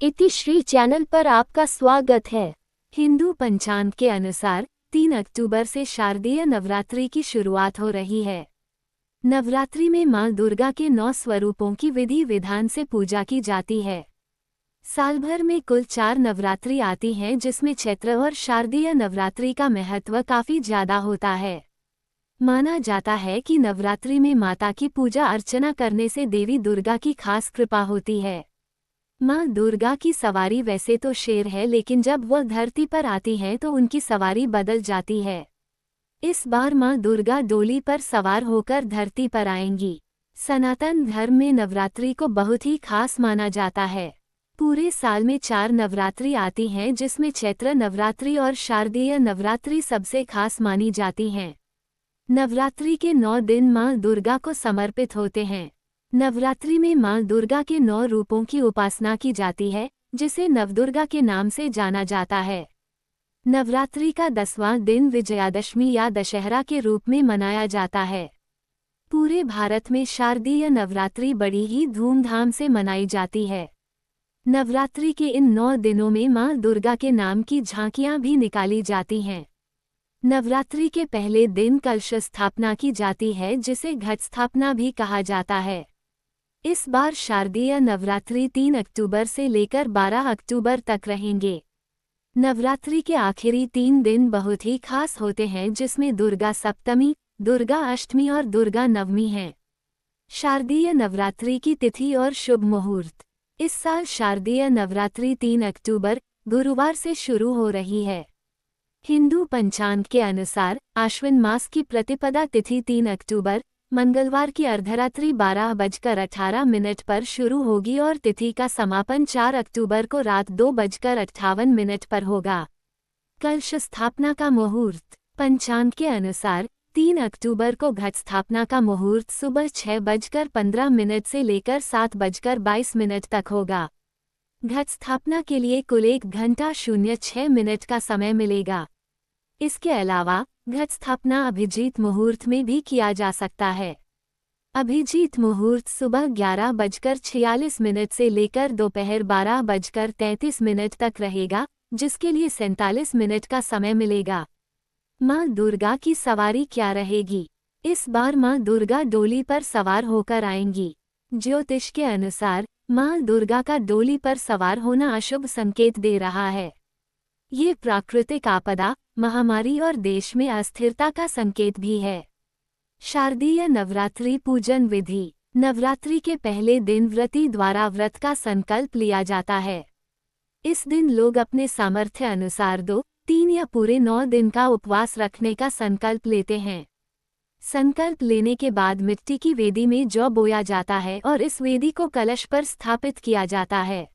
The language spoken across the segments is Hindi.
इतिश्री चैनल पर आपका स्वागत है। हिंदू पंचांग के अनुसार 3 अक्टूबर से शारदीय नवरात्रि की शुरुआत हो रही है। नवरात्रि में मां दुर्गा के 9 स्वरूपों की विधि विधान से पूजा की जाती है। साल भर में कुल 4 नवरात्रि आती हैं, जिसमें चैत्र और शारदीय नवरात्रि का महत्व काफी ज्यादा होता है। माना जाता है कि नवरात्रि में माता की पूजा अर्चना करने से देवी दुर्गा की खास कृपा होती है। मां दुर्गा की सवारी वैसे तो शेर है, लेकिन जब वह धरती पर आती हैं तो उनकी सवारी बदल जाती है। इस बार मां दुर्गा डोली पर सवार होकर धरती पर आएंगी। सनातन धर्म में नवरात्रि को बहुत ही खास माना जाता है। पूरे साल में 4 नवरात्रि आती हैं, जिसमें चैत्र नवरात्रि और शारदीय नवरात्रि सबसे खास मानी जाती हैं। नवरात्रि के 9 दिन मां दुर्गा को समर्पित होते हैं। नवरात्रि में मां दुर्गा के 9 रूपों की उपासना की जाती है, जिसे नवदुर्गा के नाम से जाना जाता है। नवरात्रि का 10वां दिन विजयादशमी या दशहरा के रूप में मनाया जाता है। पूरे भारत में शारदीय नवरात्रि बड़ी ही धूमधाम से मनाई जाती है। नवरात्रि के इन 9 दिनों में मां दुर्गा के नाम की झांकियां भी निकाली जाती हैं। नवरात्रि के पहले दिन कलश स्थापना की जाती है, जिसे घट स्थापना भी कहा जाता है। इस बार शारदीय नवरात्रि 3 अक्टूबर से लेकर 12 अक्टूबर तक रहेंगे। नवरात्रि के आखिरी 3 दिन बहुत ही खास होते हैं, जिसमें दुर्गा सप्तमी, दुर्गा अष्टमी और दुर्गा नवमी हैं। शारदीय नवरात्रि की तिथि और शुभ मुहूर्त। इस साल शारदीय नवरात्रि 3 अक्टूबर गुरुवार से शुरू हो रही है। हिंदू पंचांग के अनुसार आश्विन मास की प्रतिपदा तिथि 3 अक्टूबर मंगलवार की अर्धरात्रि 12:18 पर शुरू होगी और तिथि का समापन 4 अक्टूबर को रात 2:58 पर होगा। कलश स्थापना का मुहूर्त। पंचांग के अनुसार 3 अक्टूबर को घट स्थापना का मुहूर्त सुबह 6:15 से लेकर 7:22 तक होगा। घट स्थापना के लिए कुल 1 घंटा 06 का समय मिलेगा। इसके अलावा घट स्थापना अभिजीत मुहूर्त में भी किया जा सकता है। अभिजीत मुहूर्त सुबह 11:46 से लेकर दोपहर 12:33 तक रहेगा, जिसके लिए 47 मिनट का समय मिलेगा। मां दुर्गा की सवारी क्या रहेगी? इस बार मां दुर्गा डोली पर सवार होकर आएंगी। ज्योतिष के अनुसार मां दुर्गा का डोली पर सवार होना अशुभ संकेत दे रहा है। ये प्राकृतिक आपदा, महामारी और देश में अस्थिरता का संकेत भी है। शारदीय नवरात्रि पूजन विधि। नवरात्रि के पहले दिन व्रती द्वारा व्रत का संकल्प लिया जाता है। इस दिन लोग अपने सामर्थ्य अनुसार 2, 3 या पूरे 9 दिन का उपवास रखने का संकल्प लेते हैं। संकल्प लेने के बाद मिट्टी की वेदी में जौ बोया जाता है और इस वेदी को कलश पर स्थापित किया जाता है।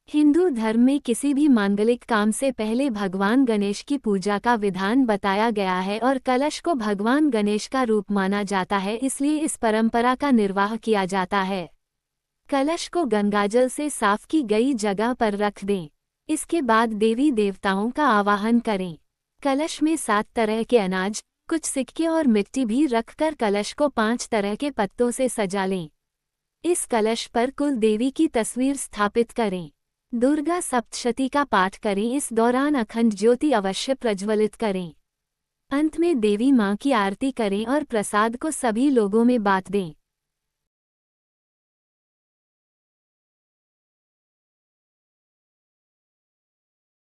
हिंदू धर्म में किसी भी मांगलिक काम से पहले भगवान गणेश की पूजा का विधान बताया गया है और कलश को भगवान गणेश का रूप माना जाता है, इसलिए इस परंपरा का निर्वाह किया जाता है। कलश को गंगाजल से साफ की गई जगह पर रख दें। इसके बाद देवी देवताओं का आवाहन करें। कलश में 7 तरह के अनाज, कुछ सिक्के और मिट्टी भी रखकर कलश को 5 तरह के पत्तों से सजा लें। इस कलश पर कुल देवी की तस्वीर स्थापित करें। दुर्गा सप्तशती का पाठ करें। इस दौरान अखंड ज्योति अवश्य प्रज्वलित करें। अंत में देवी मां की आरती करें और प्रसाद को सभी लोगों में बांट दें।